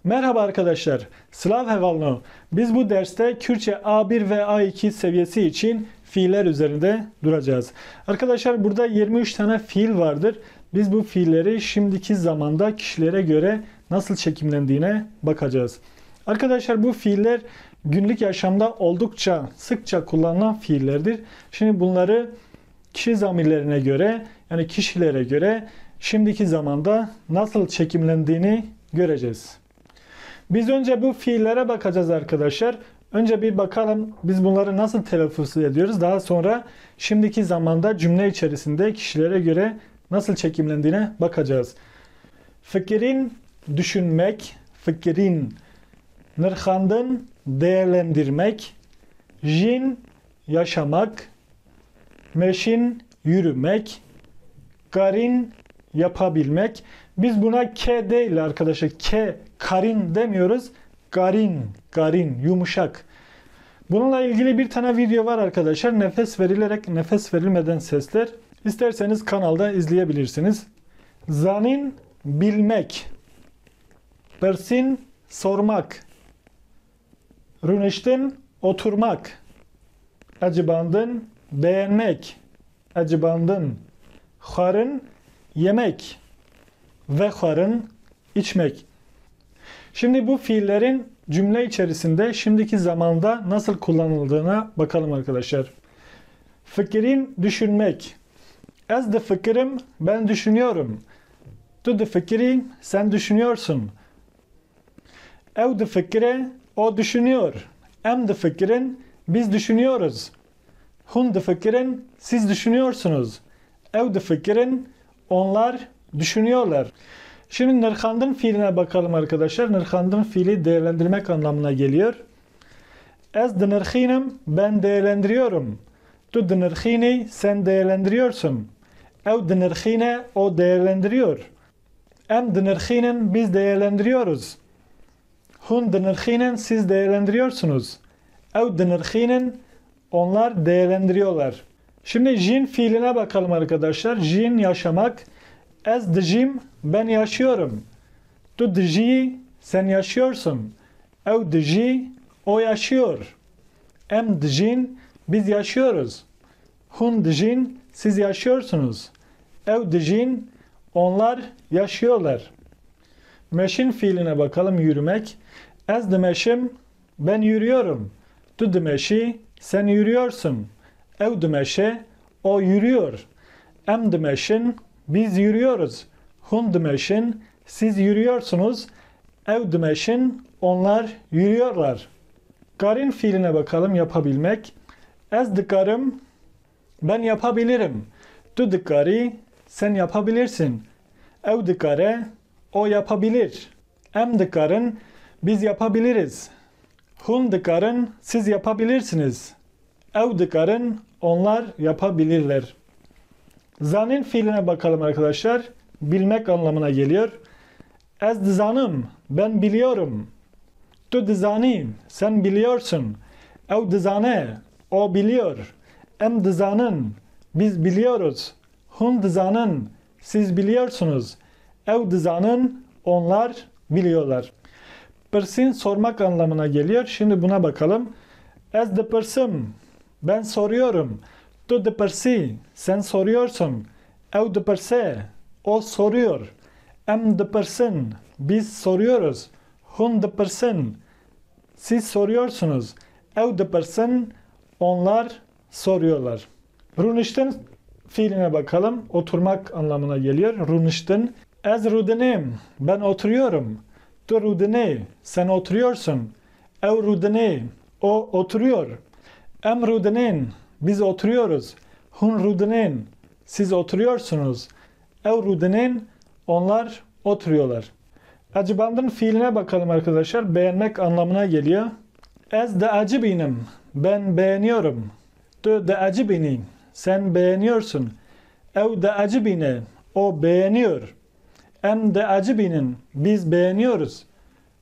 Merhaba arkadaşlar, Slav Hevalno. Biz bu derste Kürtçe A1 ve A2 seviyesi için fiiller üzerinde duracağız. Arkadaşlar burada 23 tane fiil vardır. Biz bu fiilleri şimdiki zamanda kişilere göre nasıl çekimlendiğine bakacağız. Arkadaşlar bu fiiller günlük yaşamda oldukça sıkça kullanılan fiillerdir. Şimdi bunları kişi zamirlerine göre, yani kişilere göre şimdiki zamanda nasıl çekimlendiğini göreceğiz. Biz önce bu fiillere bakacağız arkadaşlar. Önce bir bakalım biz bunları nasıl telaffuz ediyoruz. Daha sonra şimdiki zamanda cümle içerisinde kişilere göre nasıl çekimlendiğine bakacağız. Fikrin düşünmek, fikrin nırhandın değerlendirmek, jin yaşamak, meşin yürümek, garin yapabilmek. Biz buna ke değil arkadaşlar. Ke, karin demiyoruz. Garin, yumuşak. Bununla ilgili bir tane video var arkadaşlar. Nefes verilerek nefes verilmeden sesler. İsterseniz kanalda izleyebilirsiniz. Zanin bilmek. Persin sormak. Rüniştin oturmak. Acıbandın beğenmek. Acıbandın. Harın yemek. Ve harın içmek. Şimdi bu fiillerin cümle içerisinde şimdiki zamanda nasıl kullanıldığına bakalım arkadaşlar. Fikrin düşünmek. Ez de fikrim, ben düşünüyorum. Tu de fikri, sen düşünüyorsun. Ev de fikre, o düşünüyor. Em de fikrin, biz düşünüyoruz. Hun de fikrin, siz düşünüyorsunuz. Ev de fikrin, onlar düşünüyorlar. Şimdi nırhandın fiiline bakalım arkadaşlar. Nırhandın fiili değerlendirmek anlamına geliyor. Ez de nırhinim, ben değerlendiriyorum. Tu de nırhini, sen değerlendiriyorsun. Ev de nırhine, o değerlendiriyor. Em de nırhinin, biz değerlendiriyoruz. Hun de nırhinin, siz değerlendiriyorsunuz. Ev de nırhinin, onlar değerlendiriyorlar. Şimdi jin fiiline bakalım arkadaşlar. Jin yaşamak. Ez dijim, ben yaşıyorum. Tu diji, sen yaşıyorsun. Ev diji, o yaşıyor. Em dijin, biz yaşıyoruz. Hun dijin, siz yaşıyorsunuz. Ev dijin, onlar yaşıyorlar. Meşin fiiline bakalım, yürümek. Ez de meşim, ben yürüyorum. Tu de meşi, sen yürüyorsun. Ev de meşe, o yürüyor. Em de meşin, biz yürüyoruz. Hun demeşin, siz yürüyorsunuz. Ev demeşin, onlar yürüyorlar. Garin fiiline bakalım, yapabilmek. Ez dikarım, ben yapabilirim. Tu dikari, sen yapabilirsin. Ev dikare, o yapabilir. Em dikarın, biz yapabiliriz. Hun dikarın, siz yapabilirsiniz. Ev dikarın, onlar yapabilirler. Zanin fiiline bakalım arkadaşlar. Bilmek anlamına geliyor. Ez dizanım, ben biliyorum. Tu dizanim, sen biliyorsun. Ev dizane, o biliyor. Em dizanın, biz biliyoruz. Hun dizanın, siz biliyorsunuz. Ev dizanın, onlar biliyorlar. Persin sormak anlamına geliyor. Şimdi buna bakalım. Ez de persım, ben soruyorum. Tu de persi, sen soruyorsun. Ev de perse, o soruyor. Em de persin, biz soruyoruz. Hun de persin, siz soruyorsunuz. Ev de persin, onlar soruyorlar. Runiştin fiiline bakalım. Oturmak anlamına geliyor. Runiştin. Ez rudenim, ben oturuyorum. Tu rudene, sen oturuyorsun. Ev rudene, o oturuyor. Em rudenin, biz oturuyoruz. Hun rudenen, siz oturuyorsunuz. Ev rudenen, onlar oturuyorlar. Acıbandın fiiline bakalım arkadaşlar. Beğenmek anlamına geliyor. Ez de acibinim, ben beğeniyorum. Tu de acibini, sen beğeniyorsun. Ev de acibine, o beğeniyor. Em de acibinin, biz beğeniyoruz.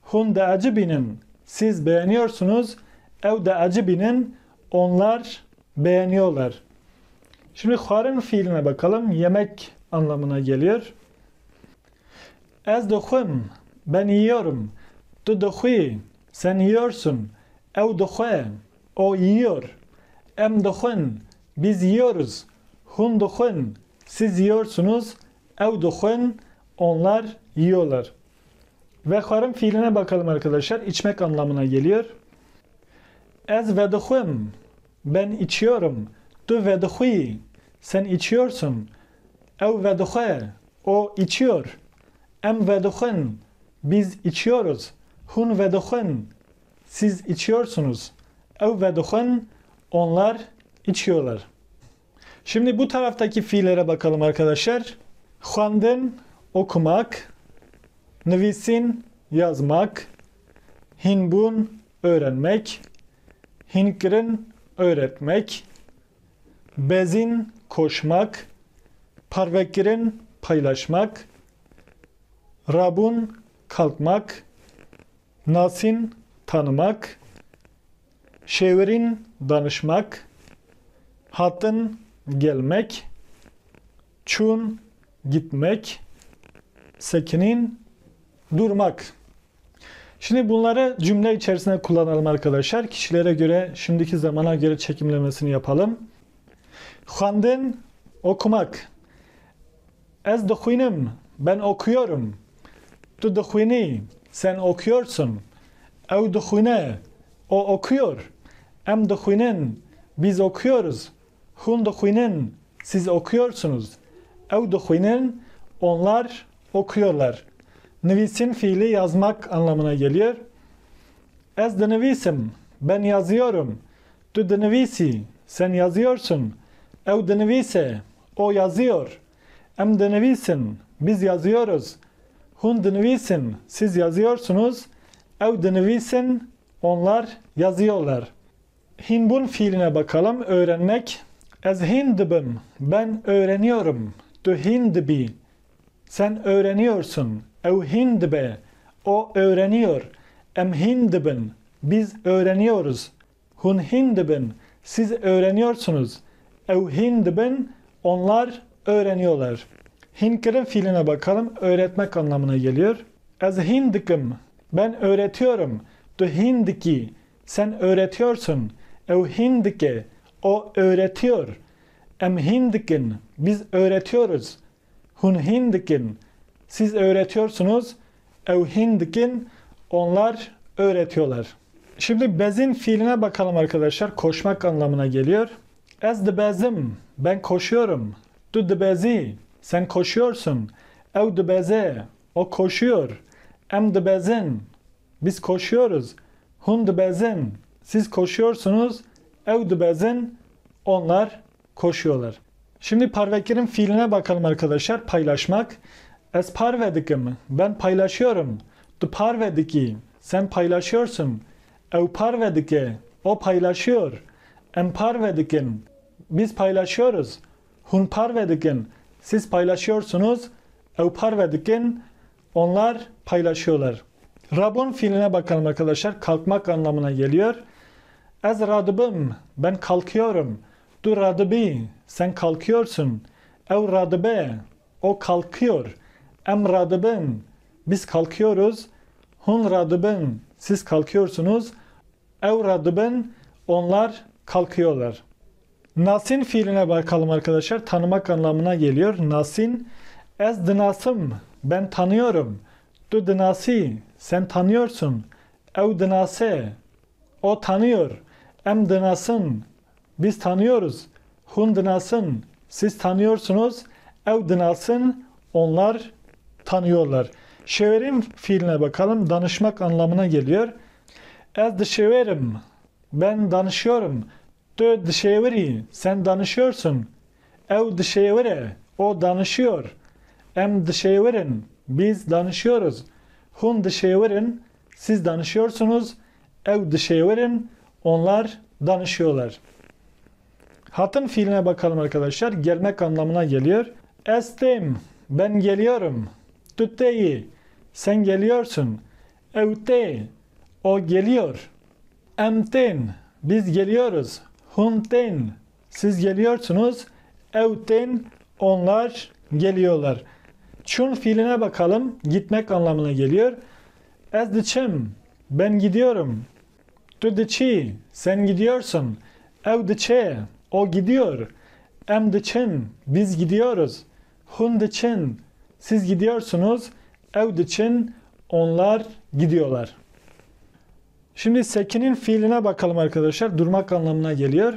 Hun de acibinin, siz beğeniyorsunuz. Ev de acibinin, onlar beğeniyorlar. Şimdi harın fiiline bakalım. Yemek anlamına geliyor. Ez dokhum, ben yiyorum. Tu dixwî, sen yiyorsun. Ew dixwe, o yiyor. Em dixwin, biz yiyoruz. Hun dixwin, siz yiyorsunuz. Ew dixwin, onlar yiyorlar. Ve xwarin fiiline bakalım arkadaşlar. İçmek anlamına geliyor. Ez vedixwim, ben içiyorum. Tu vedixwî, sen içiyorsun. Ew vedixwe, o içiyor. Em vedixwin, biz içiyoruz. Hun vedixwin, siz içiyorsunuz. Ew vedixwin, onlar içiyorlar. Şimdi bu taraftaki fiillere bakalım arkadaşlar. Xwandin, okumak. Nivîsin, yazmak. Hinbûn, öğrenmek. Hinkirin, öğretmek. Bezin, koşmak. Parvekirin, paylaşmak. Rabun, kalkmak. Nasin, tanımak. Şevirin, danışmak. Hatın, gelmek. Çun, gitmek. Sekinin, durmak. Şimdi bunları cümle içerisinde kullanalım arkadaşlar. Kişilere göre, şimdiki zamana göre çekimlemesini yapalım. Xwandin, okumak. Ez dixwînim, ben okuyorum. Tu dixwînî, sen okuyorsun. Ew dixwîne, o okuyor. Em dixwînin, biz okuyoruz. Hun dixwînin, siz okuyorsunuz. Ew dixwînin, onlar okuyorlar. Nivîsin fiili yazmak anlamına geliyor. Ez dinivîsim, ben yazıyorum. Tu dinivîsî, sen yazıyorsun. Ew dinivîse, o yazıyor. Em dinivîsin, biz yazıyoruz. Hun dinivîsin, siz yazıyorsunuz. Ew dinivîsin, onlar yazıyorlar. Hinbûn fiiline bakalım. Öğrenmek. Ez hin dibim, ben öğreniyorum. Tu hin dibî, sen öğreniyorsun. Ew hin dibe, o öğreniyor. Em hin dibin, biz öğreniyoruz. Hun hin dibin, siz öğreniyorsunuz. Ew hin dibin, onlar öğreniyorlar. Hinkirin fiiline bakalım. Öğretmek anlamına geliyor. Ez hin dikim, ben öğretiyorum. Tu hin dikî, sen öğretiyorsun. Ew hin dike, o öğretiyor. Em hin dikin, biz öğretiyoruz. Hun hin dikin, siz öğretiyorsunuz. Ew hin dikin, onlar öğretiyorlar. Şimdi bezin fiiline bakalım arkadaşlar. Koşmak anlamına geliyor. Ez dibezim, ben koşuyorum. Tu dibezî, sen koşuyorsun. Ew dibeze, o koşuyor. Em dibezin, biz koşuyoruz. Hun dibezin, siz koşuyorsunuz. Ew dibezin, onlar koşuyorlar. Şimdi parvekirin fiiline bakalım arkadaşlar. Paylaşmak. Ez parvedikim, ben paylaşıyorum. Tu parvedikî, sen paylaşıyorsun. Ew parvedike, o paylaşıyor. Em parvedikin, biz paylaşıyoruz. Hun parvedikin, siz paylaşıyorsunuz. Ew parvedikin, onlar paylaşıyorlar. Rabun fiiline bakalım arkadaşlar. Kalkmak anlamına geliyor. Ez radibim, ben kalkıyorum. Tu radibî, sen kalkıyorsun. Ew radibe, o kalkıyor. Em radibin, biz kalkıyoruz. Hun radibin, siz kalkıyorsunuz. Ew radibin, onlar kalkıyorlar. Nasin fiiline bakalım arkadaşlar. Tanımak anlamına geliyor. Nasin, ez dinasım, ben tanıyorum. Tu dinasî, sen tanıyorsun. Ew dinase, o tanıyor. Em dinasın, biz tanıyoruz. Hun dinasın, siz tanıyorsunuz. Ew dinasın, onlar tanıyorlar. Şeverin fiiline bakalım. Danışmak anlamına geliyor. Ez dişeverim, ben danışıyorum. Tu dişeveri, sen danışıyorsun. Ew dişevere, o danışıyor. Em dişeverin, biz danışıyoruz. Hun dişeverin, siz danışıyorsunuz. Ew dişeverin, onlar danışıyorlar. Hatın fiiline bakalım arkadaşlar. Gelmek anlamına geliyor. Estem, ben geliyorum. Tutteyi, sen geliyorsun. Evte, o geliyor. Emten, biz geliyoruz. Hunten, siz geliyorsunuz. Evten, onlar geliyorlar. Çun fiiline bakalım. Gitmek anlamına geliyor. Ez diçim. Ben gidiyorum. Tu diçi. Sen gidiyorsun. Ev diçe. O gidiyor. Em diçin. Biz gidiyoruz. Hun diçin. Siz gidiyorsunuz. Ev diçin. Onlar gidiyorlar. Şimdi sekinin fiiline bakalım arkadaşlar. Durmak anlamına geliyor.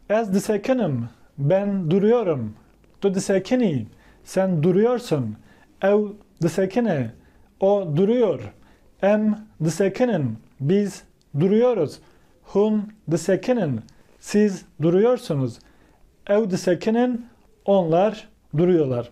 Ez disekinim. Ben duruyorum. Tu disekini. Sen duruyorsun. Ev disekine. O duruyor. Em disekinin. Biz duruyoruz. Hun disekinin. Siz duruyorsunuz. Ev disekinin. Onlar duruyorlar.